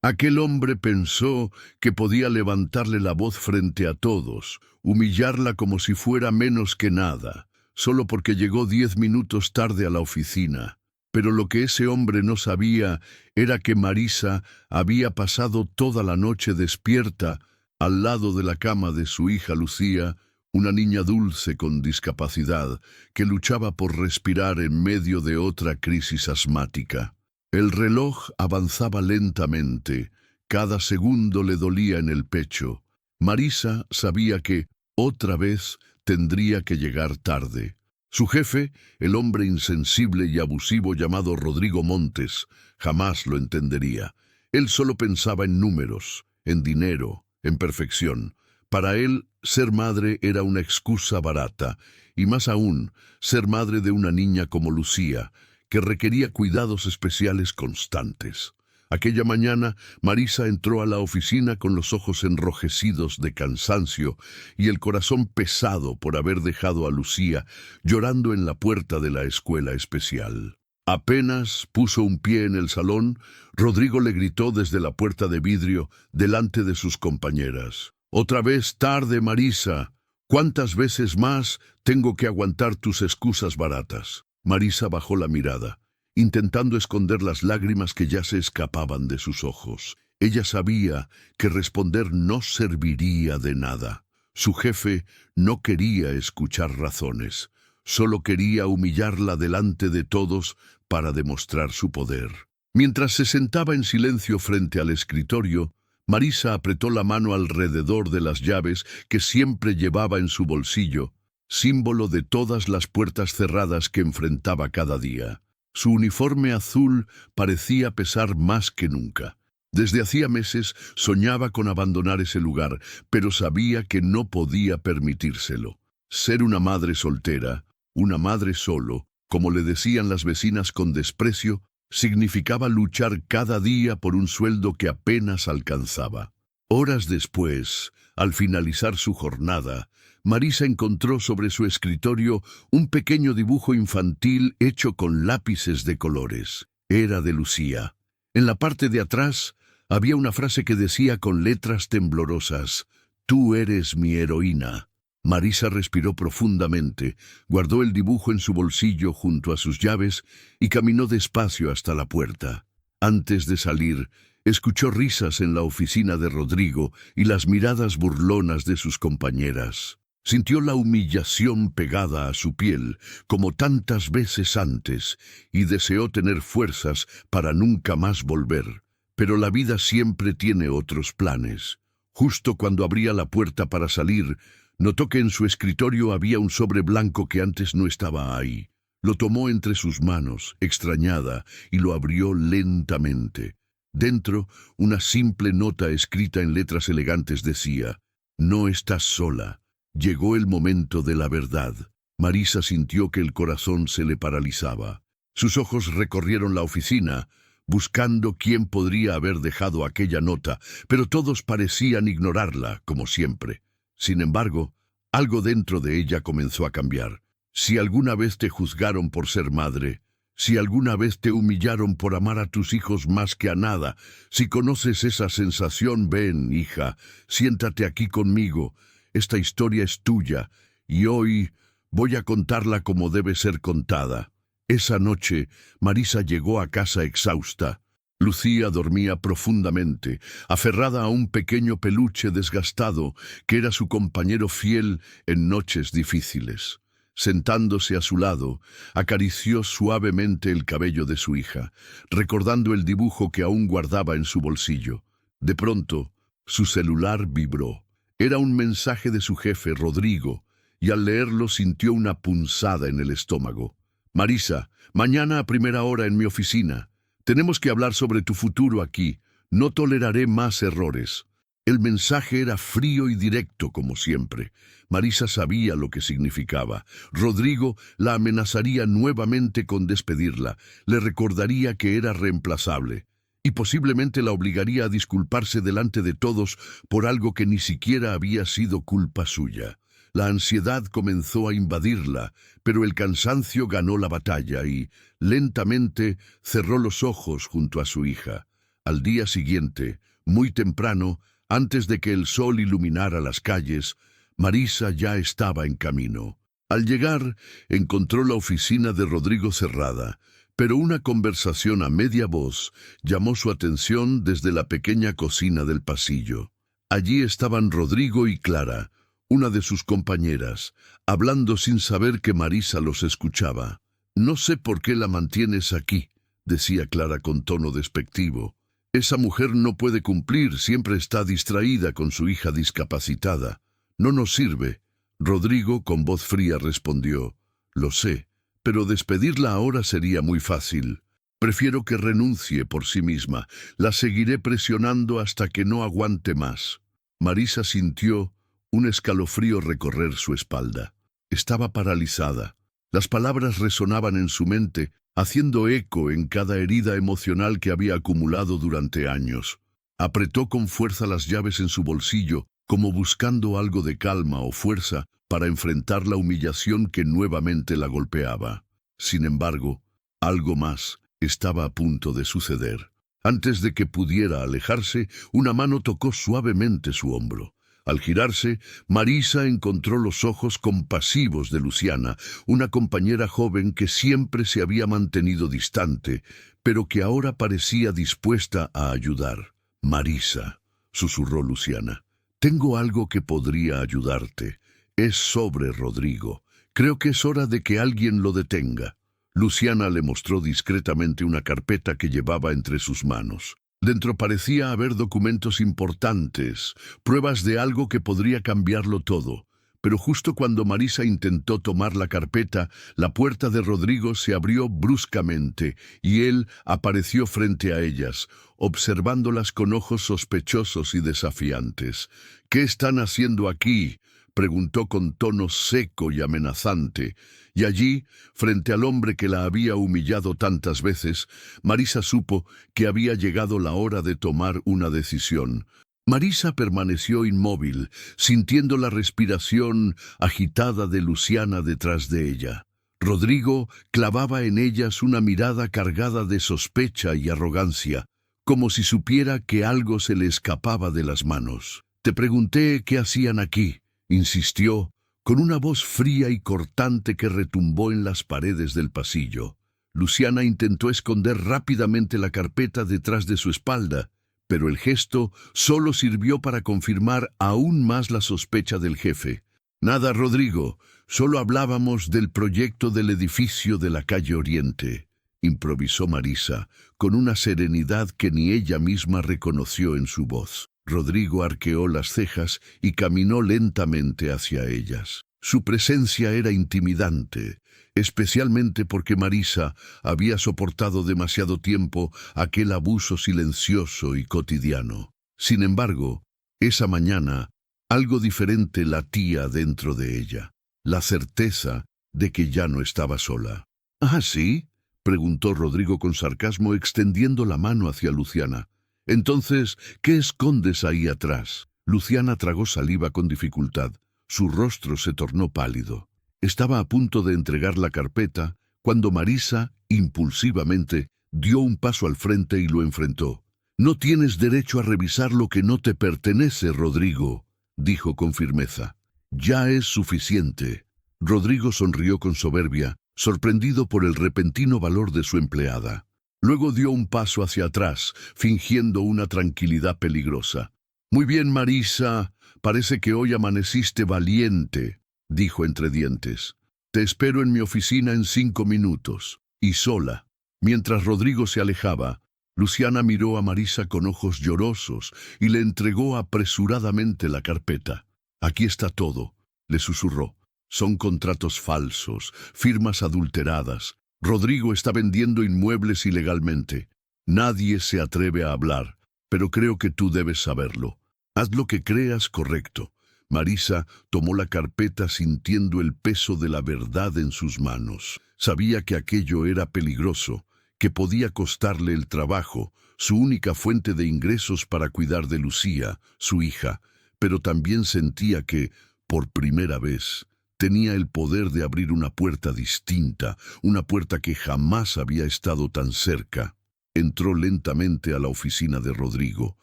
Aquel hombre pensó que podía levantarle la voz frente a todos, humillarla como si fuera menos que nada, solo porque llegó 10 minutos tarde a la oficina. Pero lo que ese hombre no sabía era que Marisa había pasado toda la noche despierta al lado de la cama de su hija Lucía, una niña dulce con discapacidad que luchaba por respirar en medio de otra crisis asmática. El reloj avanzaba lentamente, cada segundo le dolía en el pecho. Marisa sabía que, otra vez, tendría que llegar tarde. Su jefe, el hombre insensible y abusivo llamado Rodrigo Montes, jamás lo entendería. Él solo pensaba en números, en dinero, en perfección. Para él, ser madre era una excusa barata, y más aún, ser madre de una niña como Lucía, que requería cuidados especiales constantes. Aquella mañana, Marisa entró a la oficina con los ojos enrojecidos de cansancio y el corazón pesado por haber dejado a Lucía llorando en la puerta de la escuela especial. Apenas puso un pie en el salón, Rodrigo le gritó desde la puerta de vidrio delante de sus compañeras. «Otra vez tarde, Marisa. ¿Cuántas veces más tengo que aguantar tus excusas baratas?» Marisa bajó la mirada, intentando esconder las lágrimas que ya se escapaban de sus ojos. Ella sabía que responder no serviría de nada. Su jefe no quería escuchar razones, solo quería humillarla delante de todos para demostrar su poder. Mientras se sentaba en silencio frente al escritorio, Marisa apretó la mano alrededor de las llaves que siempre llevaba en su bolsillo, símbolo de todas las puertas cerradas que enfrentaba cada día. Su uniforme azul parecía pesar más que nunca. Desde hacía meses soñaba con abandonar ese lugar, pero sabía que no podía permitírselo. Ser una madre soltera, una madre solo, como le decían las vecinas con desprecio, significaba luchar cada día por un sueldo que apenas alcanzaba. Horas después, al finalizar su jornada, Marisa encontró sobre su escritorio un pequeño dibujo infantil hecho con lápices de colores. Era de Lucía. En la parte de atrás había una frase que decía con letras temblorosas: «Tú eres mi heroína». Marisa respiró profundamente, guardó el dibujo en su bolsillo junto a sus llaves y caminó despacio hasta la puerta. Antes de salir, escuchó risas en la oficina de Rodrigo y las miradas burlonas de sus compañeras. Sintió la humillación pegada a su piel, como tantas veces antes, y deseó tener fuerzas para nunca más volver. Pero la vida siempre tiene otros planes. Justo cuando abría la puerta para salir, notó que en su escritorio había un sobre blanco que antes no estaba ahí. Lo tomó entre sus manos, extrañada, y lo abrió lentamente. Dentro, una simple nota escrita en letras elegantes decía: «No estás sola. Llegó el momento de la verdad». Marisa sintió que el corazón se le paralizaba. Sus ojos recorrieron la oficina, buscando quién podría haber dejado aquella nota, pero todos parecían ignorarla, como siempre. Sin embargo, algo dentro de ella comenzó a cambiar. Si alguna vez te juzgaron por ser madre, si alguna vez te humillaron por amar a tus hijos más que a nada, si conoces esa sensación, ven, hija, siéntate aquí conmigo. Esta historia es tuya, y hoy voy a contarla como debe ser contada. Esa noche, Marisa llegó a casa exhausta. Lucía dormía profundamente, aferrada a un pequeño peluche desgastado que era su compañero fiel en noches difíciles. Sentándose a su lado, acarició suavemente el cabello de su hija, recordando el dibujo que aún guardaba en su bolsillo. De pronto, su celular vibró. Era un mensaje de su jefe, Rodrigo, y al leerlo sintió una punzada en el estómago. «Marisa, mañana a primera hora en mi oficina. Tenemos que hablar sobre tu futuro aquí. No toleraré más errores». El mensaje era frío y directo, como siempre. Marisa sabía lo que significaba. Rodrigo la amenazaría nuevamente con despedirla, le recordaría que era reemplazable, y posiblemente la obligaría a disculparse delante de todos por algo que ni siquiera había sido culpa suya. La ansiedad comenzó a invadirla, pero el cansancio ganó la batalla y, lentamente, cerró los ojos junto a su hija. Al día siguiente, muy temprano, antes de que el sol iluminara las calles, Marisa ya estaba en camino. Al llegar, encontró la oficina de Rodrigo cerrada, pero una conversación a media voz llamó su atención desde la pequeña cocina del pasillo. Allí estaban Rodrigo y Clara, una de sus compañeras, hablando sin saber que Marisa los escuchaba. «No sé por qué la mantienes aquí», decía Clara con tono despectivo. «Esa mujer no puede cumplir, siempre está distraída con su hija discapacitada. No nos sirve». Rodrigo, con voz fría, respondió: «Lo sé, pero despedirla ahora sería muy fácil. Prefiero que renuncie por sí misma. La seguiré presionando hasta que no aguante más». Marisa sintió un escalofrío recorrer su espalda. Estaba paralizada. Las palabras resonaban en su mente, haciendo eco en cada herida emocional que había acumulado durante años. Apretó con fuerza las llaves en su bolsillo, como buscando algo de calma o fuerza para enfrentar la humillación que nuevamente la golpeaba. Sin embargo, algo más estaba a punto de suceder. Antes de que pudiera alejarse, una mano tocó suavemente su hombro. Al girarse, Marisa encontró los ojos compasivos de Luciana, una compañera joven que siempre se había mantenido distante, pero que ahora parecía dispuesta a ayudar. «Marisa», susurró Luciana, «tengo algo que podría ayudarte. Es sobre Rodrigo. Creo que es hora de que alguien lo detenga». Luciana le mostró discretamente una carpeta que llevaba entre sus manos. Dentro parecía haber documentos importantes, pruebas de algo que podría cambiarlo todo. Pero justo cuando Marisa intentó tomar la carpeta, la puerta de Rodrigo se abrió bruscamente y él apareció frente a ellas, observándolas con ojos sospechosos y desafiantes. «¿Qué están haciendo aquí?», preguntó con tono seco y amenazante. Y allí, frente al hombre que la había humillado tantas veces, Marisa supo que había llegado la hora de tomar una decisión. Marisa permaneció inmóvil, sintiendo la respiración agitada de Luciana detrás de ella. Rodrigo clavaba en ellas una mirada cargada de sospecha y arrogancia, como si supiera que algo se le escapaba de las manos. «Te pregunté qué hacían aquí», insistió, con una voz fría y cortante que retumbó en las paredes del pasillo. Luciana intentó esconder rápidamente la carpeta detrás de su espalda, pero el gesto solo sirvió para confirmar aún más la sospecha del jefe. «Nada, Rodrigo, solo hablábamos del proyecto del edificio de la calle Oriente», improvisó Marisa, con una serenidad que ni ella misma reconoció en su voz. Rodrigo arqueó las cejas y caminó lentamente hacia ellas. Su presencia era intimidante, especialmente porque Marisa había soportado demasiado tiempo aquel abuso silencioso y cotidiano. Sin embargo, esa mañana, algo diferente latía dentro de ella, la certeza de que ya no estaba sola. «¿Ah, sí?», preguntó Rodrigo con sarcasmo, extendiendo la mano hacia Luciana. «Entonces, ¿qué escondes ahí atrás?». Luciana tragó saliva con dificultad. Su rostro se tornó pálido. Estaba a punto de entregar la carpeta cuando Marisa, impulsivamente, dio un paso al frente y lo enfrentó. «No tienes derecho a revisar lo que no te pertenece, Rodrigo», dijo con firmeza. «Ya es suficiente». Rodrigo sonrió con soberbia, sorprendido por el repentino valor de su empleada. Luego dio un paso hacia atrás, fingiendo una tranquilidad peligrosa. «Muy bien, Marisa, parece que hoy amaneciste valiente», dijo entre dientes. «Te espero en mi oficina en 5 minutos, y sola». Mientras Rodrigo se alejaba, Luciana miró a Marisa con ojos llorosos y le entregó apresuradamente la carpeta. «Aquí está todo», le susurró. «Son contratos falsos, firmas adulteradas. Rodrigo está vendiendo inmuebles ilegalmente. Nadie se atreve a hablar, pero creo que tú debes saberlo. Haz lo que creas correcto». Marisa tomó la carpeta sintiendo el peso de la verdad en sus manos. Sabía que aquello era peligroso, que podía costarle el trabajo, su única fuente de ingresos para cuidar de Lucía, su hija, pero también sentía que, por primera vez, tenía el poder de abrir una puerta distinta, una puerta que jamás había estado tan cerca. Entró lentamente a la oficina de Rodrigo,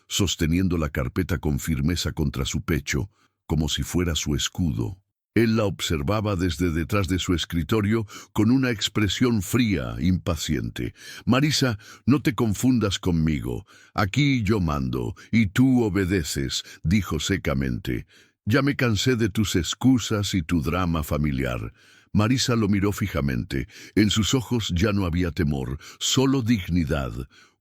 sosteniendo la carpeta con firmeza contra su pecho, como si fuera su escudo. Él la observaba desde detrás de su escritorio con una expresión fría, impaciente. «Marisa, no te confundas conmigo. Aquí yo mando, y tú obedeces», dijo secamente. «Ya me cansé de tus excusas y tu drama familiar». Marisa lo miró fijamente. En sus ojos ya no había temor, solo dignidad,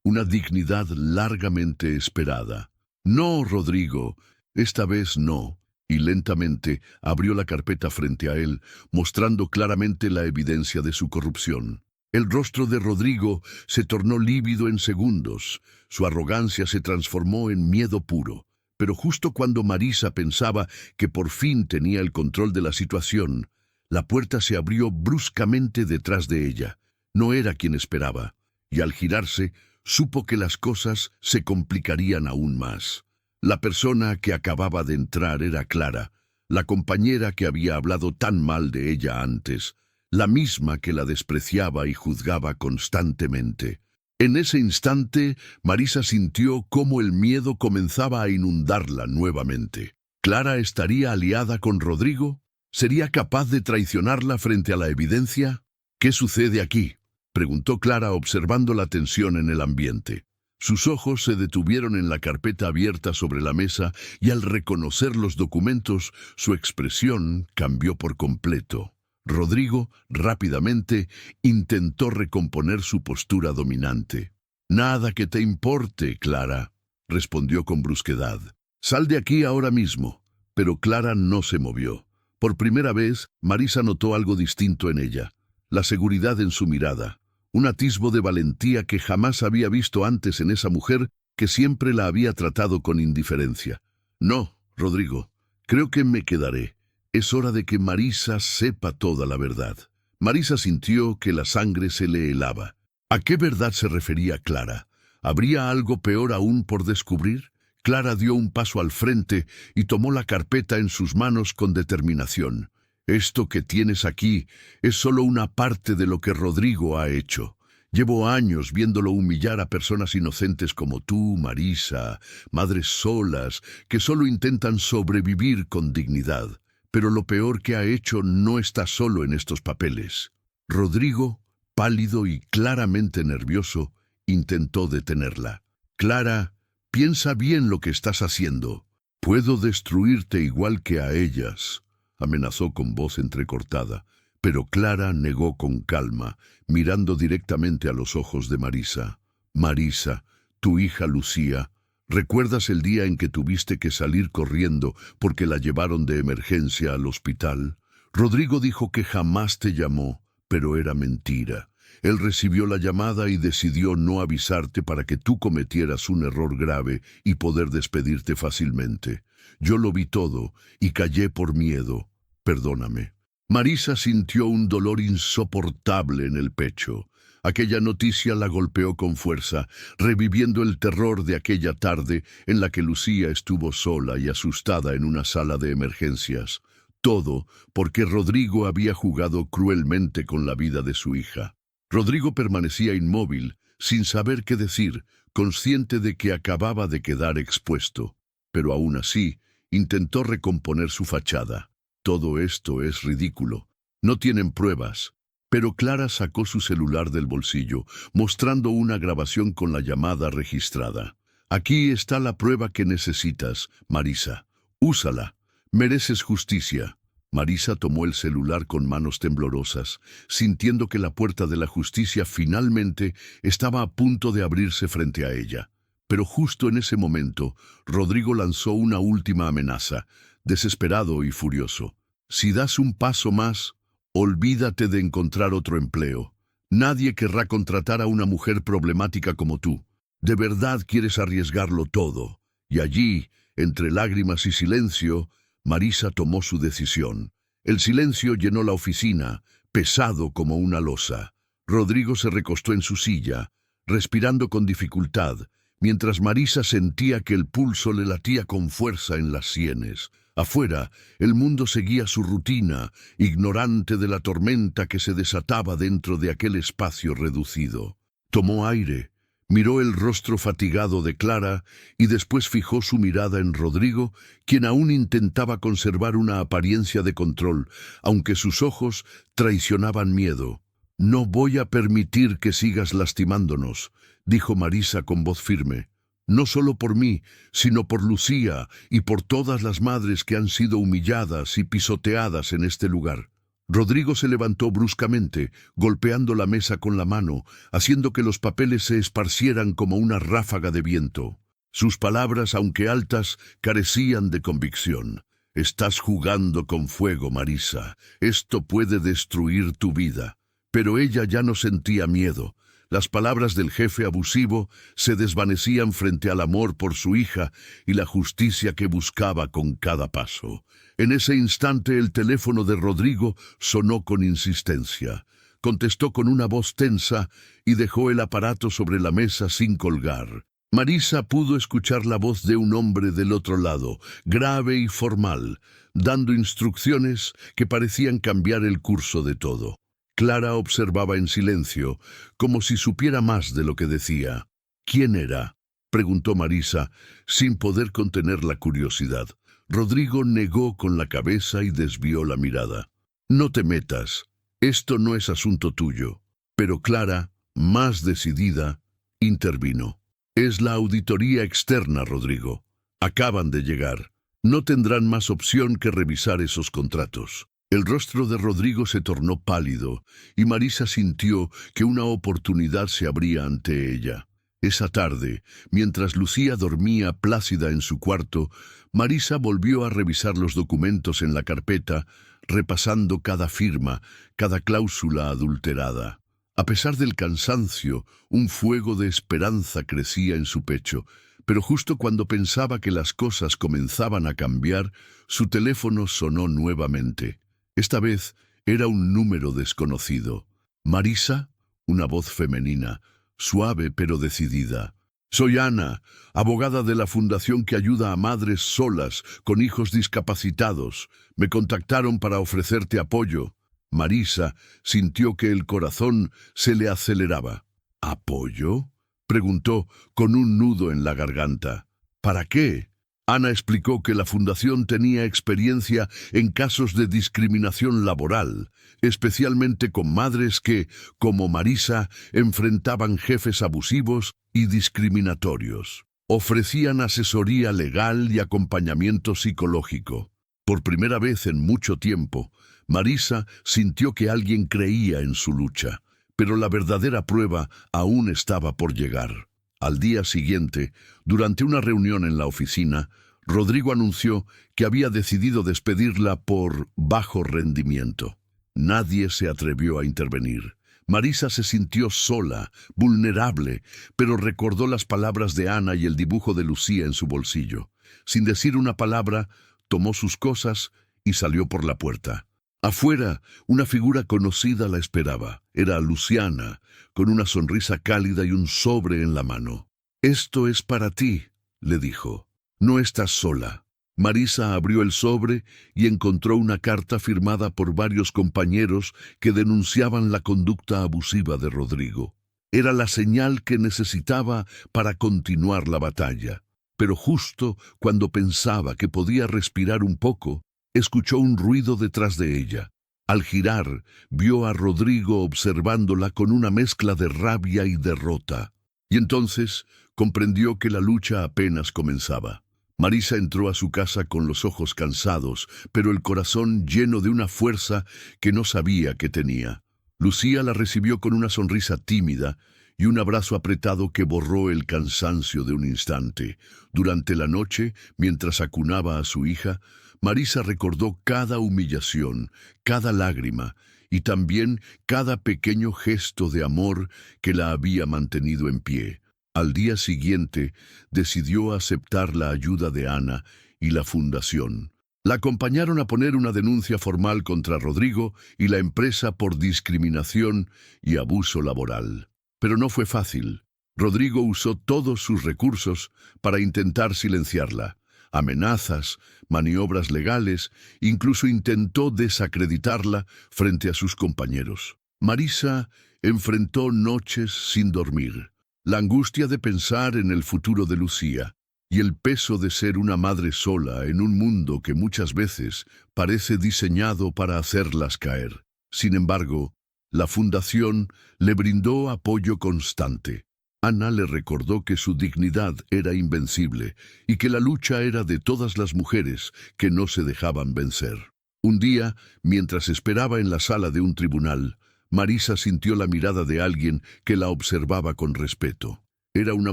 una dignidad largamente esperada. «No, Rodrigo, esta vez no». Y lentamente abrió la carpeta frente a él, mostrando claramente la evidencia de su corrupción. El rostro de Rodrigo se tornó lívido en segundos. Su arrogancia se transformó en miedo puro. Pero justo cuando Marisa pensaba que por fin tenía el control de la situación, la puerta se abrió bruscamente detrás de ella. No era quien esperaba, y al girarse, supo que las cosas se complicarían aún más. La persona que acababa de entrar era Clara, la compañera que había hablado tan mal de ella antes, la misma que la despreciaba y juzgaba constantemente. En ese instante, Marisa sintió cómo el miedo comenzaba a inundarla nuevamente. ¿Clara estaría aliada con Rodrigo? ¿Sería capaz de traicionarla frente a la evidencia? «¿Qué sucede aquí?», preguntó Clara observando la tensión en el ambiente. Sus ojos se detuvieron en la carpeta abierta sobre la mesa y al reconocer los documentos, su expresión cambió por completo. Rodrigo, rápidamente, intentó recomponer su postura dominante. «Nada que te importe, Clara», respondió con brusquedad. «Sal de aquí ahora mismo». Pero Clara no se movió. Por primera vez, Marisa notó algo distinto en ella, la seguridad en su mirada. Un atisbo de valentía que jamás había visto antes en esa mujer que siempre la había tratado con indiferencia. «No, Rodrigo, creo que me quedaré. Es hora de que Marisa sepa toda la verdad». Marisa sintió que la sangre se le helaba. ¿A qué verdad se refería Clara? ¿Habría algo peor aún por descubrir? Clara dio un paso al frente y tomó la carpeta en sus manos con determinación. «Esto que tienes aquí es solo una parte de lo que Rodrigo ha hecho. Llevo años viéndolo humillar a personas inocentes como tú, Marisa, madres solas, que solo intentan sobrevivir con dignidad. Pero lo peor que ha hecho no está solo en estos papeles». Rodrigo, pálido y claramente nervioso, intentó detenerla. «Clara, piensa bien lo que estás haciendo. Puedo destruirte igual que a ellas», amenazó con voz entrecortada, pero Clara negó con calma, mirando directamente a los ojos de Marisa. «Marisa, tu hija Lucía, ¿recuerdas el día en que tuviste que salir corriendo porque la llevaron de emergencia al hospital? Rodrigo dijo que jamás te llamó, pero era mentira. Él recibió la llamada y decidió no avisarte para que tú cometieras un error grave y poder despedirte fácilmente. Yo lo vi todo y callé por miedo. Perdóname». Marisa sintió un dolor insoportable en el pecho. Aquella noticia la golpeó con fuerza, reviviendo el terror de aquella tarde en la que Lucía estuvo sola y asustada en una sala de emergencias. Todo porque Rodrigo había jugado cruelmente con la vida de su hija. Rodrigo permanecía inmóvil, sin saber qué decir, consciente de que acababa de quedar expuesto. Pero aún así, intentó recomponer su fachada. «Todo esto es ridículo. No tienen pruebas». Pero Clara sacó su celular del bolsillo, mostrando una grabación con la llamada registrada. «Aquí está la prueba que necesitas, Marisa. Úsala. Mereces justicia». Marisa tomó el celular con manos temblorosas, sintiendo que la puerta de la justicia finalmente estaba a punto de abrirse frente a ella. Pero justo en ese momento, Rodrigo lanzó una última amenaza, desesperado y furioso. «Si das un paso más, olvídate de encontrar otro empleo. Nadie querrá contratar a una mujer problemática como tú. ¿De verdad quieres arriesgarlo todo?» Y allí, entre lágrimas y silencio, Marisa tomó su decisión. El silencio llenó la oficina, pesado como una losa. Rodrigo se recostó en su silla, respirando con dificultad, mientras Marisa sentía que el pulso le latía con fuerza en las sienes. Afuera, el mundo seguía su rutina, ignorante de la tormenta que se desataba dentro de aquel espacio reducido. Tomó aire, Miró el rostro fatigado de Clara y después fijó su mirada en Rodrigo, quien aún intentaba conservar una apariencia de control, aunque sus ojos traicionaban miedo. «No voy a permitir que sigas lastimándonos», dijo Marisa con voz firme. «No solo por mí, sino por Lucía y por todas las madres que han sido humilladas y pisoteadas en este lugar». Rodrigo se levantó bruscamente, golpeando la mesa con la mano, haciendo que los papeles se esparcieran como una ráfaga de viento. Sus palabras, aunque altas, carecían de convicción. «Estás jugando con fuego, Marisa. Esto puede destruir tu vida». Pero ella ya no sentía miedo. Las palabras del jefe abusivo se desvanecían frente al amor por su hija y la justicia que buscaba con cada paso. En ese instante el teléfono de Rodrigo sonó con insistencia. Contestó con una voz tensa y dejó el aparato sobre la mesa sin colgar. Marisa pudo escuchar la voz de un hombre del otro lado, grave y formal, dando instrucciones que parecían cambiar el curso de todo. Clara observaba en silencio, como si supiera más de lo que decía. «¿Quién era?», preguntó Marisa, sin poder contener la curiosidad. Rodrigo negó con la cabeza y desvió la mirada. «No te metas. Esto no es asunto tuyo». Pero Clara, más decidida, intervino. «Es la auditoría externa, Rodrigo. Acaban de llegar. No tendrán más opción que revisar esos contratos». El rostro de Rodrigo se tornó pálido y Marisa sintió que una oportunidad se abría ante ella. Esa tarde, mientras Lucía dormía plácida en su cuarto, Marisa volvió a revisar los documentos en la carpeta, repasando cada firma, cada cláusula adulterada. A pesar del cansancio, un fuego de esperanza crecía en su pecho, pero justo cuando pensaba que las cosas comenzaban a cambiar, su teléfono sonó nuevamente. Esta vez era un número desconocido. «¿Marisa?», una voz femenina, suave pero decidida. «Soy Ana, abogada de la fundación que ayuda a madres solas con hijos discapacitados. Me contactaron para ofrecerte apoyo». Marisa sintió que el corazón se le aceleraba. «¿Apoyo?», preguntó con un nudo en la garganta. «¿Para qué?». Ana explicó que la fundación tenía experiencia en casos de discriminación laboral, especialmente con madres que, como Marisa, enfrentaban jefes abusivos y discriminatorios. Ofrecían asesoría legal y acompañamiento psicológico. Por primera vez en mucho tiempo, Marisa sintió que alguien creía en su lucha, pero la verdadera prueba aún estaba por llegar. Al día siguiente, durante una reunión en la oficina, Rodrigo anunció que había decidido despedirla por bajo rendimiento. Nadie se atrevió a intervenir. Marisa se sintió sola, vulnerable, pero recordó las palabras de Ana y el dibujo de Lucía en su bolsillo. Sin decir una palabra, tomó sus cosas y salió por la puerta. Afuera, una figura conocida la esperaba. Era Luciana, con una sonrisa cálida y un sobre en la mano. «Esto es para ti», le dijo. «No estás sola». Marisa abrió el sobre y encontró una carta firmada por varios compañeros que denunciaban la conducta abusiva de Rodrigo. Era la señal que necesitaba para continuar la batalla. Pero justo cuando pensaba que podía respirar un poco, escuchó un ruido detrás de ella. Al girar, vio a Rodrigo observándola con una mezcla de rabia y derrota. Y entonces comprendió que la lucha apenas comenzaba. Marisa entró a su casa con los ojos cansados, pero el corazón lleno de una fuerza que no sabía que tenía. Lucía la recibió con una sonrisa tímida y un abrazo apretado que borró el cansancio de un instante. Durante la noche, mientras acunaba a su hija, Marisa recordó cada humillación, cada lágrima y también cada pequeño gesto de amor que la había mantenido en pie. Al día siguiente, decidió aceptar la ayuda de Ana y la fundación. La acompañaron a poner una denuncia formal contra Rodrigo y la empresa por discriminación y abuso laboral. Pero no fue fácil. Rodrigo usó todos sus recursos para intentar silenciarla. Amenazas, maniobras legales, incluso intentó desacreditarla frente a sus compañeros. Marisa enfrentó noches sin dormir. la angustia de pensar en el futuro de Lucía y el peso de ser una madre sola en un mundo que muchas veces parece diseñado para hacerlas caer. Sin embargo, la fundación le brindó apoyo constante. Ana le recordó que su dignidad era invencible y que la lucha era de todas las mujeres que no se dejaban vencer. Un día, mientras esperaba en la sala de un tribunal, Marisa sintió la mirada de alguien que la observaba con respeto. Era una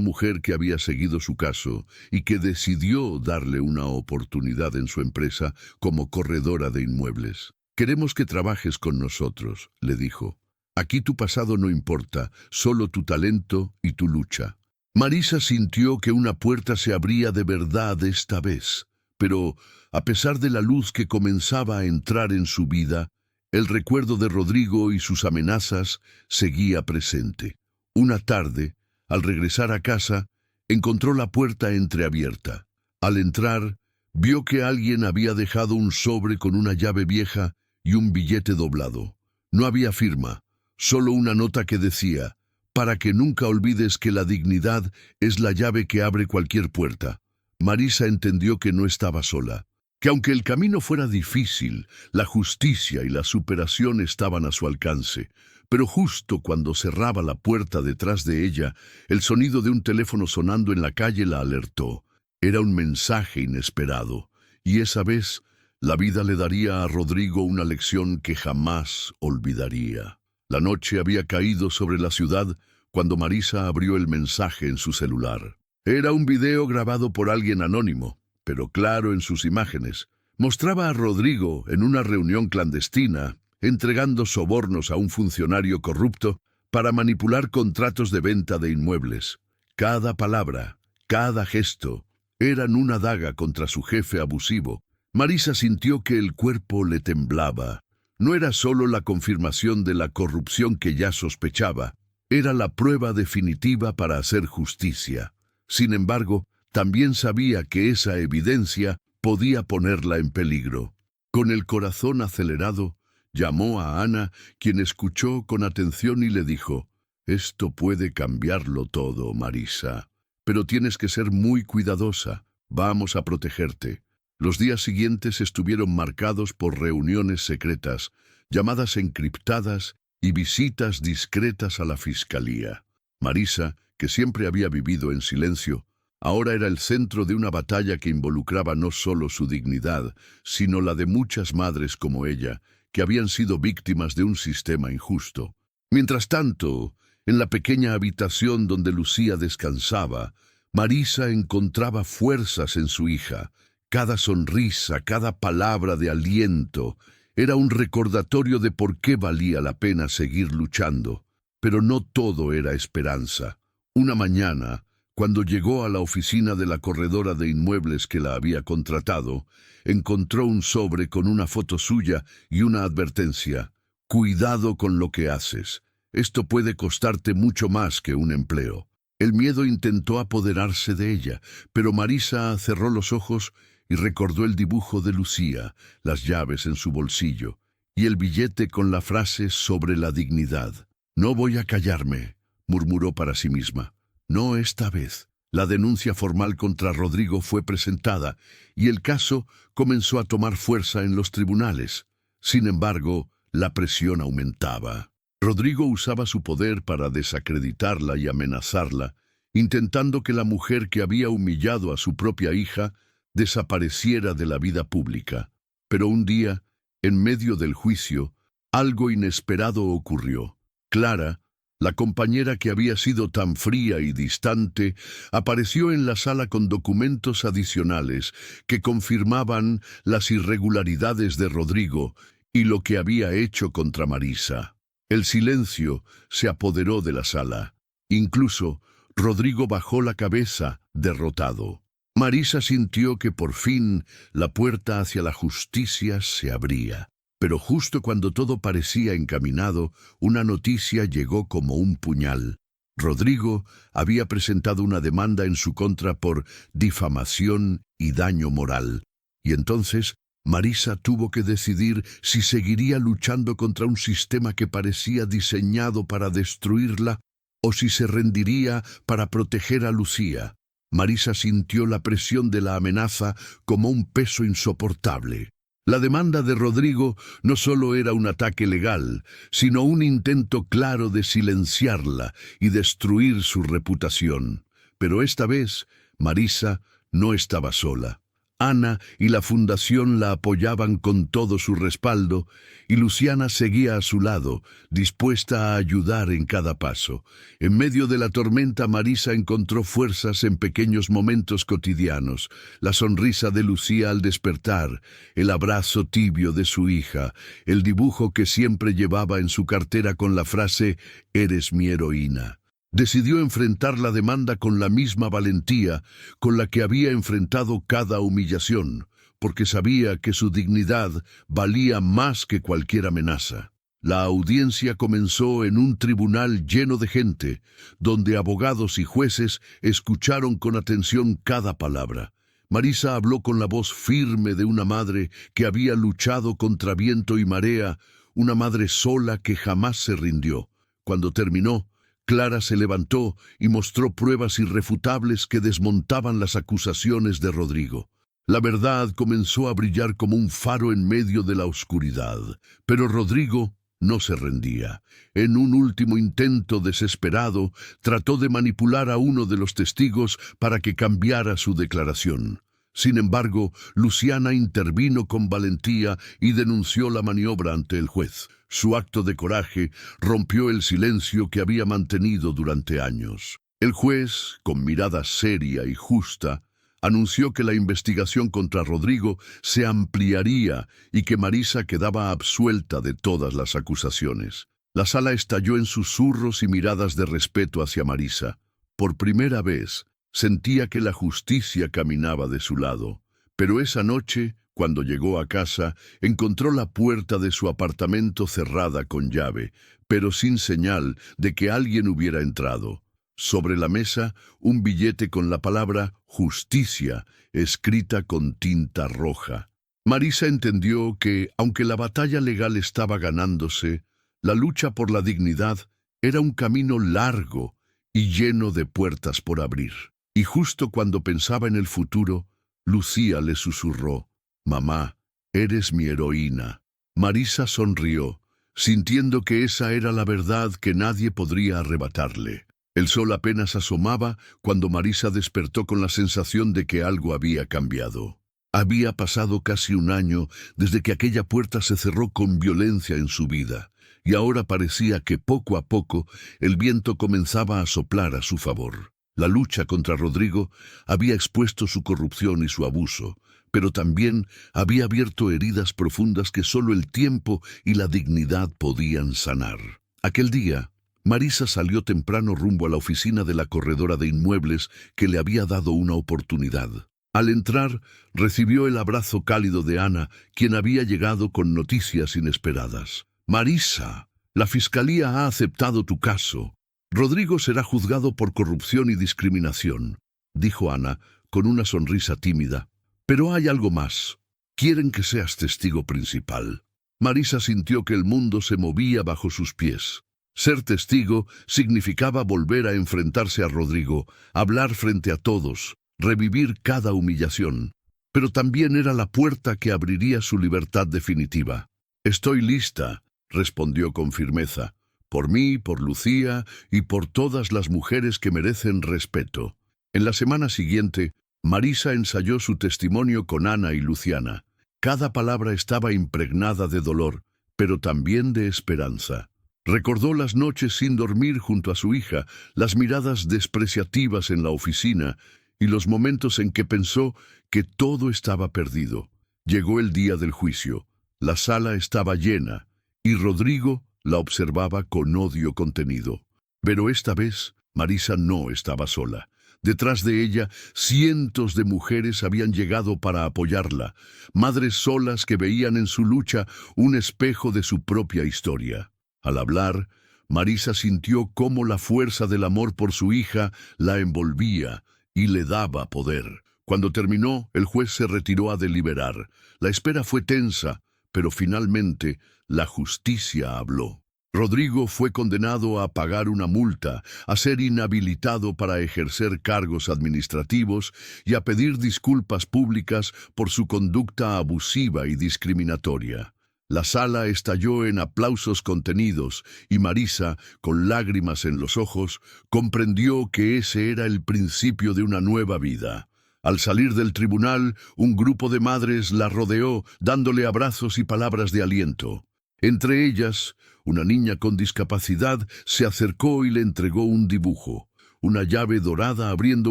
mujer que había seguido su caso y que decidió darle una oportunidad en su empresa como corredora de inmuebles. «Queremos que trabajes con nosotros», le dijo. «Aquí tu pasado no importa, solo tu talento y tu lucha». Marisa sintió que una puerta se abría de verdad esta vez, pero a pesar de la luz que comenzaba a entrar en su vida, el recuerdo de Rodrigo y sus amenazas seguía presente. Una tarde, al regresar a casa, encontró la puerta entreabierta. Al entrar, vio que alguien había dejado un sobre con una llave vieja y un billete doblado. No había firma, solo una nota que decía: «Para que nunca olvides que la dignidad es la llave que abre cualquier puerta». Marisa entendió que no estaba sola, que aunque el camino fuera difícil, la justicia y la superación estaban a su alcance. Pero justo cuando cerraba la puerta detrás de ella, el sonido de un teléfono sonando en la calle la alertó. Era un mensaje inesperado, y esa vez la vida le daría a Rodrigo una lección que jamás olvidaría. La noche había caído sobre la ciudad cuando Marisa abrió el mensaje en su celular. Era un video grabado por alguien anónimo, pero claro en sus imágenes. Mostraba a Rodrigo en una reunión clandestina, entregando sobornos a un funcionario corrupto para manipular contratos de venta de inmuebles. Cada palabra, cada gesto, eran una daga contra su jefe abusivo. Marisa sintió que el cuerpo le temblaba. No era solo la confirmación de la corrupción que ya sospechaba, era la prueba definitiva para hacer justicia. Sin embargo, también sabía que esa evidencia podía ponerla en peligro. Con el corazón acelerado, llamó a Ana, quien escuchó con atención y le dijo: «Esto puede cambiarlo todo, Marisa. Pero tienes que ser muy cuidadosa. Vamos a protegerte». Los días siguientes estuvieron marcados por reuniones secretas, llamadas encriptadas y visitas discretas a la fiscalía. Marisa, que siempre había vivido en silencio, ahora era el centro de una batalla que involucraba no solo su dignidad, sino la de muchas madres como ella, que habían sido víctimas de un sistema injusto. Mientras tanto, en la pequeña habitación donde Lucía descansaba, Marisa encontraba fuerzas en su hija. Cada sonrisa, cada palabra de aliento, era un recordatorio de por qué valía la pena seguir luchando. Pero no todo era esperanza. Una mañana, cuando llegó a la oficina de la corredora de inmuebles que la había contratado, encontró un sobre con una foto suya y una advertencia: «Cuidado con lo que haces. Esto puede costarte mucho más que un empleo». El miedo intentó apoderarse de ella, pero Marisa cerró los ojos y recordó el dibujo de Lucía, las llaves en su bolsillo y el billete con la frase sobre la dignidad. «No voy a callarme», murmuró para sí misma. «No esta vez». La denuncia formal contra Rodrigo fue presentada y el caso comenzó a tomar fuerza en los tribunales. Sin embargo, la presión aumentaba. Rodrigo usaba su poder para desacreditarla y amenazarla, intentando que la mujer que había humillado a su propia hija desapareciera de la vida pública. Pero un día, en medio del juicio, algo inesperado ocurrió. Clara, la compañera que había sido tan fría y distante, apareció en la sala con documentos adicionales que confirmaban las irregularidades de Rodrigo y lo que había hecho contra Marisa. El silencio se apoderó de la sala. Incluso, Rodrigo bajó la cabeza, derrotado. Marisa sintió que por fin la puerta hacia la justicia se abría. Pero justo cuando todo parecía encaminado, una noticia llegó como un puñal. Rodrigo había presentado una demanda en su contra por difamación y daño moral. Y entonces Marisa tuvo que decidir si seguiría luchando contra un sistema que parecía diseñado para destruirla o si se rendiría para proteger a Lucía. Marisa sintió la presión de la amenaza como un peso insoportable. La demanda de Rodrigo no solo era un ataque legal, sino un intento claro de silenciarla y destruir su reputación. Pero esta vez, Marisa no estaba sola. Ana y la fundación la apoyaban con todo su respaldo, y Luciana seguía a su lado, dispuesta a ayudar en cada paso. En medio de la tormenta, Marisa encontró fuerzas en pequeños momentos cotidianos: la sonrisa de Lucía al despertar, el abrazo tibio de su hija, el dibujo que siempre llevaba en su cartera con la frase «Eres mi heroína». Decidió enfrentar la demanda con la misma valentía con la que había enfrentado cada humillación, porque sabía que su dignidad valía más que cualquier amenaza. La audiencia comenzó en un tribunal lleno de gente, donde abogados y jueces escucharon con atención cada palabra. Marisa habló con la voz firme de una madre que había luchado contra viento y marea, una madre sola que jamás se rindió. Cuando terminó, Clara se levantó y mostró pruebas irrefutables que desmontaban las acusaciones de Rodrigo. La verdad comenzó a brillar como un faro en medio de la oscuridad, pero Rodrigo no se rendía. En un último intento desesperado, trató de manipular a uno de los testigos para que cambiara su declaración. Sin embargo, Luciana intervino con valentía y denunció la maniobra ante el juez. Su acto de coraje rompió el silencio que había mantenido durante años. El juez, con mirada seria y justa, anunció que la investigación contra Rodrigo se ampliaría y que Marisa quedaba absuelta de todas las acusaciones. La sala estalló en susurros y miradas de respeto hacia Marisa. Por primera vez, sentía que la justicia caminaba de su lado. Pero esa noche, cuando llegó a casa, encontró la puerta de su apartamento cerrada con llave, pero sin señal de que alguien hubiera entrado. Sobre la mesa, un billete con la palabra «Justicia» escrita con tinta roja. Marisa entendió que, aunque la batalla legal estaba ganándose, la lucha por la dignidad era un camino largo y lleno de puertas por abrir. Y justo cuando pensaba en el futuro, Lucía le susurró: «Mamá, eres mi heroína». Marisa sonrió, sintiendo que esa era la verdad que nadie podría arrebatarle. El sol apenas asomaba cuando Marisa despertó con la sensación de que algo había cambiado. Había pasado casi un año desde que aquella puerta se cerró con violencia en su vida, y ahora parecía que poco a poco el viento comenzaba a soplar a su favor. La lucha contra Rodrigo había expuesto su corrupción y su abuso, pero también había abierto heridas profundas que solo el tiempo y la dignidad podían sanar. Aquel día, Marisa salió temprano rumbo a la oficina de la corredora de inmuebles que le había dado una oportunidad. Al entrar, recibió el abrazo cálido de Ana, quien había llegado con noticias inesperadas. «Marisa, la fiscalía ha aceptado tu caso. Rodrigo será juzgado por corrupción y discriminación», dijo Ana, con una sonrisa tímida. «Pero hay algo más. Quieren que seas testigo principal». Marisa sintió que el mundo se movía bajo sus pies. Ser testigo significaba volver a enfrentarse a Rodrigo, hablar frente a todos, revivir cada humillación. Pero también era la puerta que abriría su libertad definitiva. «Estoy lista», respondió con firmeza. «Por mí, por Lucía y por todas las mujeres que merecen respeto». En la semana siguiente, Marisa ensayó su testimonio con Ana y Luciana. Cada palabra estaba impregnada de dolor, pero también de esperanza. Recordó las noches sin dormir junto a su hija, las miradas despreciativas en la oficina y los momentos en que pensó que todo estaba perdido. Llegó el día del juicio. La sala estaba llena y Rodrigo la observaba con odio contenido. Pero esta vez, Marisa no estaba sola. Detrás de ella, cientos de mujeres habían llegado para apoyarla, madres solas que veían en su lucha un espejo de su propia historia. Al hablar, Marisa sintió cómo la fuerza del amor por su hija la envolvía y le daba poder. Cuando terminó, el juez se retiró a deliberar. La espera fue tensa, pero finalmente la justicia habló. Rodrigo fue condenado a pagar una multa, a ser inhabilitado para ejercer cargos administrativos y a pedir disculpas públicas por su conducta abusiva y discriminatoria. La sala estalló en aplausos contenidos y Marisa, con lágrimas en los ojos, comprendió que ese era el principio de una nueva vida. Al salir del tribunal, un grupo de madres la rodeó, dándole abrazos y palabras de aliento. Entre ellas, una niña con discapacidad se acercó y le entregó un dibujo, una llave dorada abriendo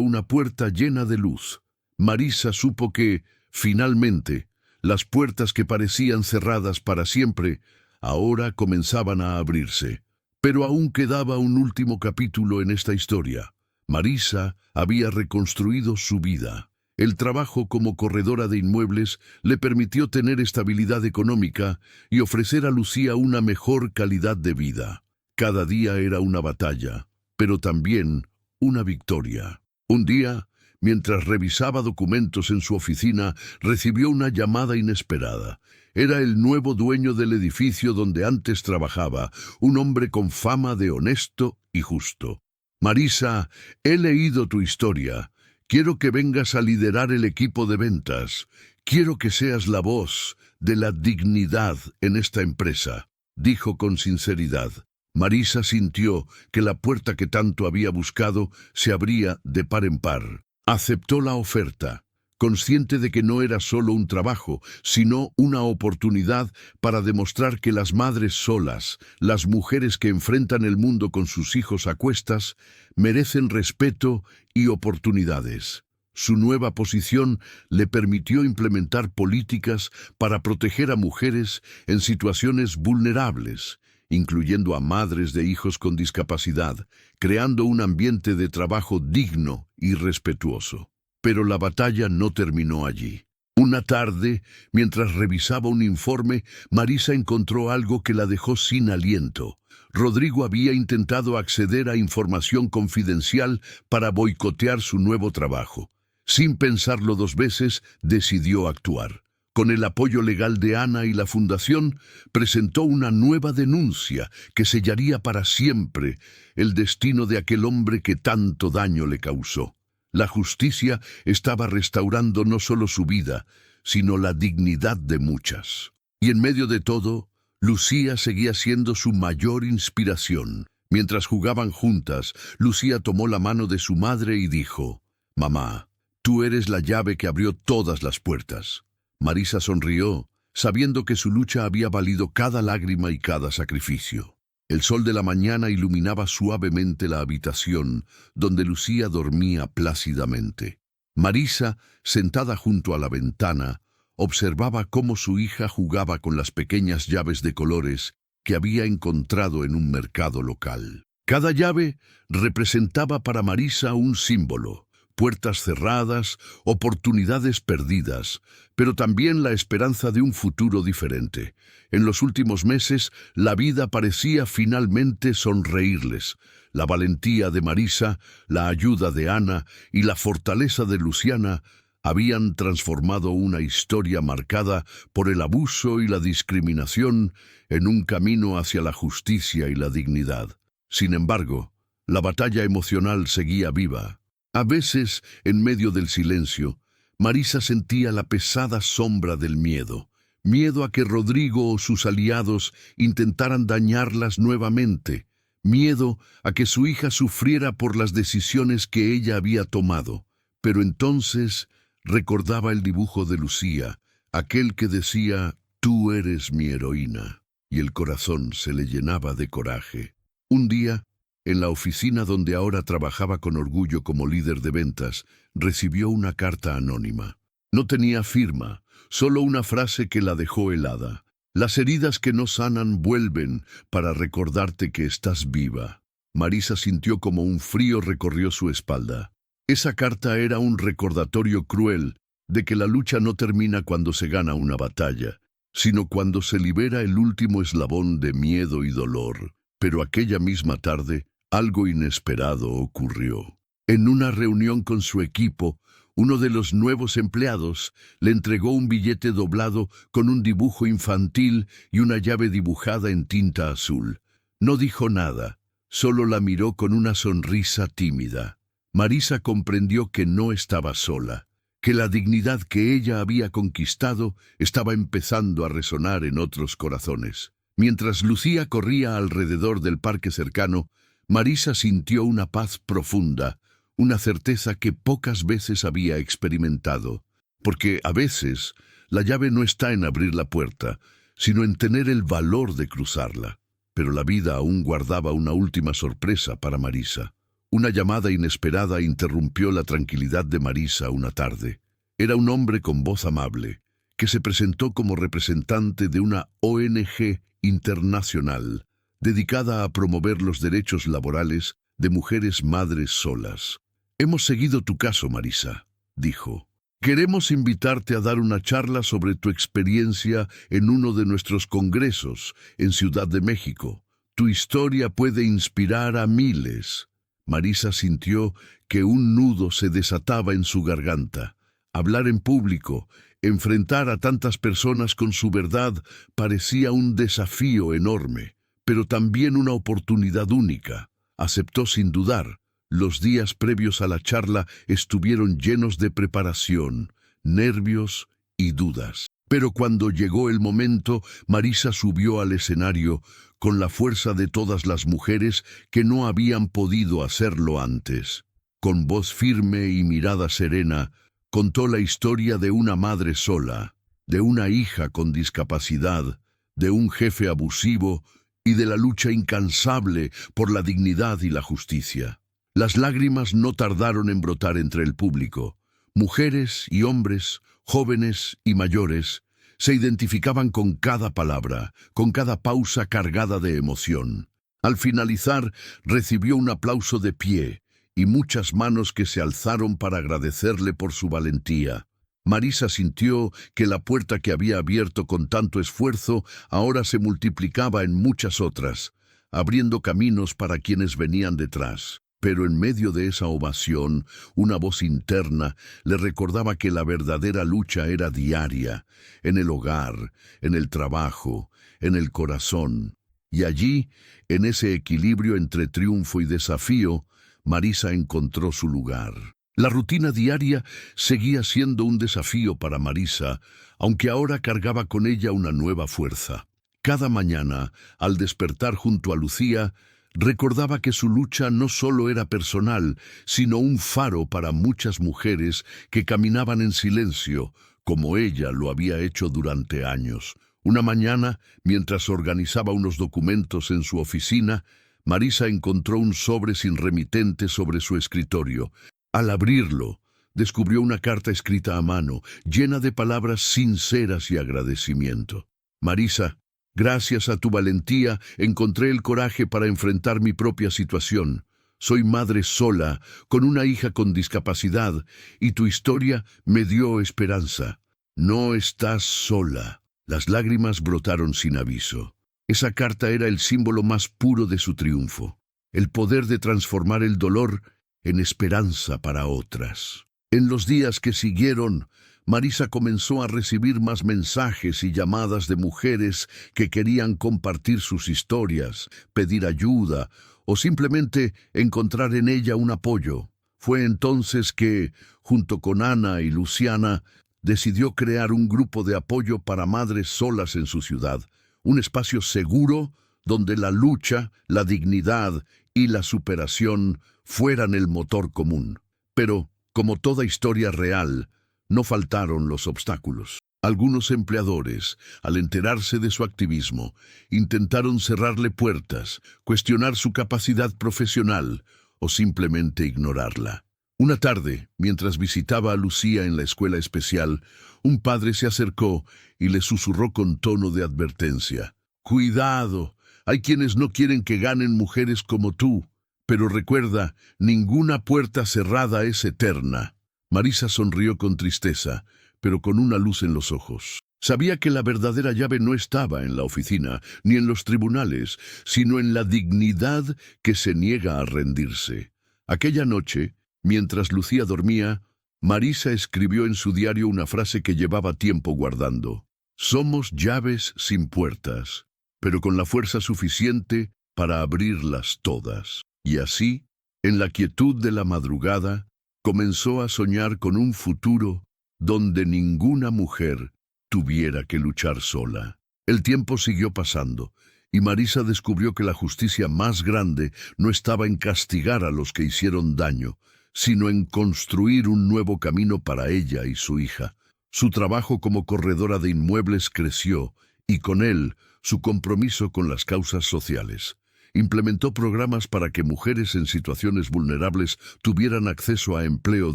una puerta llena de luz. Marisa supo que, finalmente, las puertas que parecían cerradas para siempre, ahora comenzaban a abrirse. Pero aún quedaba un último capítulo en esta historia. Marisa había reconstruido su vida. El trabajo como corredora de inmuebles le permitió tener estabilidad económica y ofrecer a Lucía una mejor calidad de vida. Cada día era una batalla, pero también una victoria. Un día, mientras revisaba documentos en su oficina, recibió una llamada inesperada. Era el nuevo dueño del edificio donde antes trabajaba, un hombre con fama de honesto y justo. Marisa, he leído tu historia. Quiero que vengas a liderar el equipo de ventas. Quiero que seas la voz de la dignidad en esta empresa, dijo con sinceridad. Marisa sintió que la puerta que tanto había buscado se abría de par en par. Aceptó la oferta, consciente de que no era solo un trabajo, sino una oportunidad para demostrar que las madres solas, las mujeres que enfrentan el mundo con sus hijos a cuestas, merecen respeto y oportunidades. Su nueva posición le permitió implementar políticas para proteger a mujeres en situaciones vulnerables, incluyendo a madres de hijos con discapacidad, creando un ambiente de trabajo digno y respetuoso. Pero la batalla no terminó allí. Una tarde, mientras revisaba un informe, Marisa encontró algo que la dejó sin aliento. Rodrigo había intentado acceder a información confidencial para boicotear su nuevo trabajo. Sin pensarlo dos veces, decidió actuar. Con el apoyo legal de Ana y la Fundación, presentó una nueva denuncia que sellaría para siempre el destino de aquel hombre que tanto daño le causó. La justicia estaba restaurando no solo su vida, sino la dignidad de muchas. Y en medio de todo, Lucía seguía siendo su mayor inspiración. Mientras jugaban juntas, Lucía tomó la mano de su madre y dijo: «Mamá, tú eres la llave que abrió todas las puertas». Marisa sonrió, sabiendo que su lucha había valido cada lágrima y cada sacrificio. El sol de la mañana iluminaba suavemente la habitación, donde Lucía dormía plácidamente. Marisa, sentada junto a la ventana, observaba cómo su hija jugaba con las pequeñas llaves de colores que había encontrado en un mercado local. Cada llave representaba para Marisa un símbolo: puertas cerradas, oportunidades perdidas, pero también la esperanza de un futuro diferente. En los últimos meses, la vida parecía finalmente sonreírles. La valentía de Marisa, la ayuda de Ana y la fortaleza de Luciana habían transformado una historia marcada por el abuso y la discriminación en un camino hacia la justicia y la dignidad. Sin embargo, la batalla emocional seguía viva. A veces, en medio del silencio, Marisa sentía la pesada sombra del miedo. Miedo a que Rodrigo o sus aliados intentaran dañarlas nuevamente. Miedo a que su hija sufriera por las decisiones que ella había tomado. Pero entonces recordaba el dibujo de Lucía, aquel que decía: «Tú eres mi heroína», y el corazón se le llenaba de coraje. Un día, en la oficina donde ahora trabajaba con orgullo como líder de ventas, recibió una carta anónima. No tenía firma, solo una frase que la dejó helada. «Las heridas que no sanan vuelven para recordarte que estás viva». Marisa sintió como un frío recorrió su espalda. Esa carta era un recordatorio cruel de que la lucha no termina cuando se gana una batalla, sino cuando se libera el último eslabón de miedo y dolor. Pero aquella misma tarde, algo inesperado ocurrió. En una reunión con su equipo, uno de los nuevos empleados le entregó un billete doblado con un dibujo infantil y una llave dibujada en tinta azul. No dijo nada, solo la miró con una sonrisa tímida. Marisa comprendió que no estaba sola, que la dignidad que ella había conquistado estaba empezando a resonar en otros corazones. Mientras Lucía corría alrededor del parque cercano, Marisa sintió una paz profunda, una certeza que pocas veces había experimentado, porque a veces la llave no está en abrir la puerta, sino en tener el valor de cruzarla. Pero la vida aún guardaba una última sorpresa para Marisa. Una llamada inesperada interrumpió la tranquilidad de Marisa una tarde. Era un hombre con voz amable, que se presentó como representante de una ONG internacional, dedicada a promover los derechos laborales de mujeres madres solas. «Hemos seguido tu caso, Marisa», dijo. «Queremos invitarte a dar una charla sobre tu experiencia en uno de nuestros congresos en Ciudad de México. Tu historia puede inspirar a miles». Marisa sintió que un nudo se desataba en su garganta. Hablar en público, enfrentar a tantas personas con su verdad, parecía un desafío enorme, pero también una oportunidad única. Aceptó sin dudar. Los días previos a la charla estuvieron llenos de preparación, nervios y dudas. Pero cuando llegó el momento, Marisa subió al escenario con la fuerza de todas las mujeres que no habían podido hacerlo antes. Con voz firme y mirada serena, contó la historia de una madre sola, de una hija con discapacidad, de un jefe abusivo y de la lucha incansable por la dignidad y la justicia. Las lágrimas no tardaron en brotar entre el público. Mujeres y hombres, jóvenes y mayores, se identificaban con cada palabra, con cada pausa cargada de emoción. Al finalizar, recibió un aplauso de pie y muchas manos que se alzaron para agradecerle por su valentía. Marisa sintió que la puerta que había abierto con tanto esfuerzo ahora se multiplicaba en muchas otras, abriendo caminos para quienes venían detrás. Pero en medio de esa ovación, una voz interna le recordaba que la verdadera lucha era diaria, en el hogar, en el trabajo, en el corazón. Y allí, en ese equilibrio entre triunfo y desafío, Marisa encontró su lugar. La rutina diaria seguía siendo un desafío para Marisa, aunque ahora cargaba con ella una nueva fuerza. Cada mañana, al despertar junto a Lucía, recordaba que su lucha no solo era personal, sino un faro para muchas mujeres que caminaban en silencio, como ella lo había hecho durante años. Una mañana, mientras organizaba unos documentos en su oficina, Marisa encontró un sobre sin remitente sobre su escritorio. Al abrirlo, descubrió una carta escrita a mano, llena de palabras sinceras y agradecimiento. «Marisa, gracias a tu valentía, encontré el coraje para enfrentar mi propia situación. Soy madre sola, con una hija con discapacidad, y tu historia me dio esperanza. No estás sola». Las lágrimas brotaron sin aviso. Esa carta era el símbolo más puro de su triunfo, el poder de transformar el dolor en esperanza para otras. En los días que siguieron, Marisa comenzó a recibir más mensajes y llamadas de mujeres que querían compartir sus historias, pedir ayuda o simplemente encontrar en ella un apoyo. Fue entonces que, junto con Ana y Luciana, decidió crear un grupo de apoyo para madres solas en su ciudad, un espacio seguro donde la lucha, la dignidad y la superación fueran el motor común. Pero, como toda historia real, no faltaron los obstáculos. Algunos empleadores, al enterarse de su activismo, intentaron cerrarle puertas, cuestionar su capacidad profesional o simplemente ignorarla. Una tarde, mientras visitaba a Lucía en la escuela especial, un padre se acercó y le susurró con tono de advertencia: «Cuidado, hay quienes no quieren que ganen mujeres como tú, pero recuerda, ninguna puerta cerrada es eterna». Marisa sonrió con tristeza, pero con una luz en los ojos. Sabía que la verdadera llave no estaba en la oficina, ni en los tribunales, sino en la dignidad que se niega a rendirse. Aquella noche, mientras Lucía dormía, Marisa escribió en su diario una frase que llevaba tiempo guardando: «Somos llaves sin puertas, pero con la fuerza suficiente para abrirlas todas. Y así, en la quietud de la madrugada, comenzó a soñar con un futuro donde ninguna mujer tuviera que luchar sola. El tiempo siguió pasando, y Marisa descubrió que la justicia más grande no estaba en castigar a los que hicieron daño, sino en construir un nuevo camino para ella y su hija. Su trabajo como corredora de inmuebles creció, y con él su compromiso con las causas sociales. Implementó programas para que mujeres en situaciones vulnerables tuvieran acceso a empleo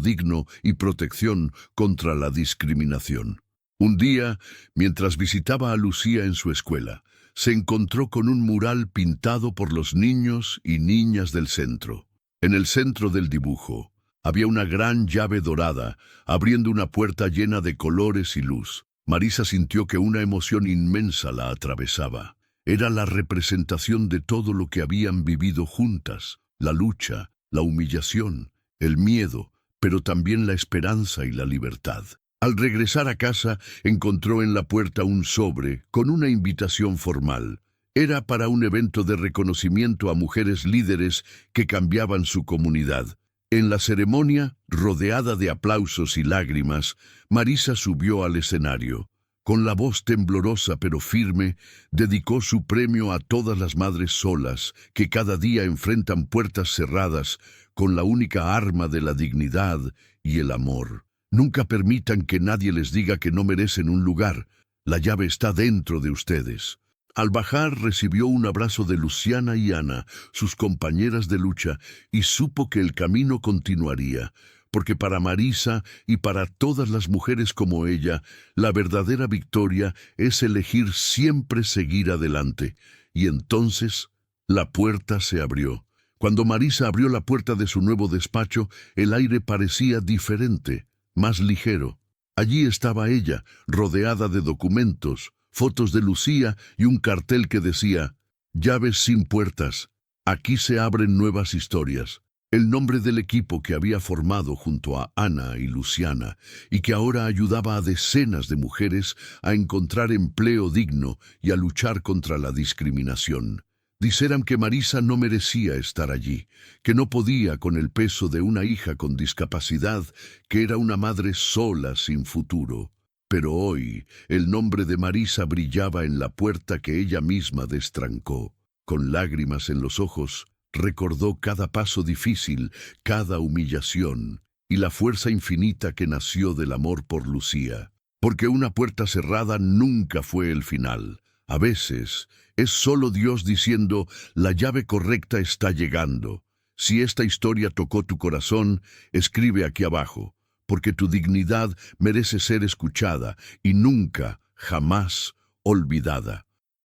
digno y protección contra la discriminación. Un día, mientras visitaba a Lucía en su escuela, se encontró con un mural pintado por los niños y niñas del centro. En el centro del dibujo había una gran llave dorada, abriendo una puerta llena de colores y luz. Marisa sintió que una emoción inmensa la atravesaba. Era la representación de todo lo que habían vivido juntas: la lucha, la humillación, el miedo, pero también la esperanza y la libertad. Al regresar a casa, encontró en la puerta un sobre con una invitación formal. Era para un evento de reconocimiento a mujeres líderes que cambiaban su comunidad. En la ceremonia, rodeada de aplausos y lágrimas, Marisa subió al escenario. Con la voz temblorosa pero firme, dedicó su premio a todas las madres solas que cada día enfrentan puertas cerradas con la única arma de la dignidad y el amor. Nunca permitan que nadie les diga que no merecen un lugar. La llave está dentro de ustedes. Al bajar recibió un abrazo de Luciana y Ana, sus compañeras de lucha, y supo que el camino continuaría, porque para Marisa y para todas las mujeres como ella, la verdadera victoria es elegir siempre seguir adelante. Y entonces la puerta se abrió. Cuando Marisa abrió la puerta de su nuevo despacho, el aire parecía diferente, más ligero. Allí estaba ella, rodeada de documentos, fotos de Lucía y un cartel que decía: «Llaves sin puertas, aquí se abren nuevas historias». El nombre del equipo que había formado junto a Ana y Luciana y que ahora ayudaba a decenas de mujeres a encontrar empleo digno y a luchar contra la discriminación. Dijeran que Marisa no merecía estar allí, que no podía con el peso de una hija con discapacidad, que era una madre sola sin futuro. Pero hoy el nombre de Marisa brillaba en la puerta que ella misma destrancó. Con lágrimas en los ojos, recordó cada paso difícil, cada humillación, y la fuerza infinita que nació del amor por Lucía. Porque una puerta cerrada nunca fue el final. A veces es solo Dios diciendo: la llave correcta está llegando. Si esta historia tocó tu corazón, escribe aquí abajo, porque tu dignidad merece ser escuchada y nunca, jamás olvidada.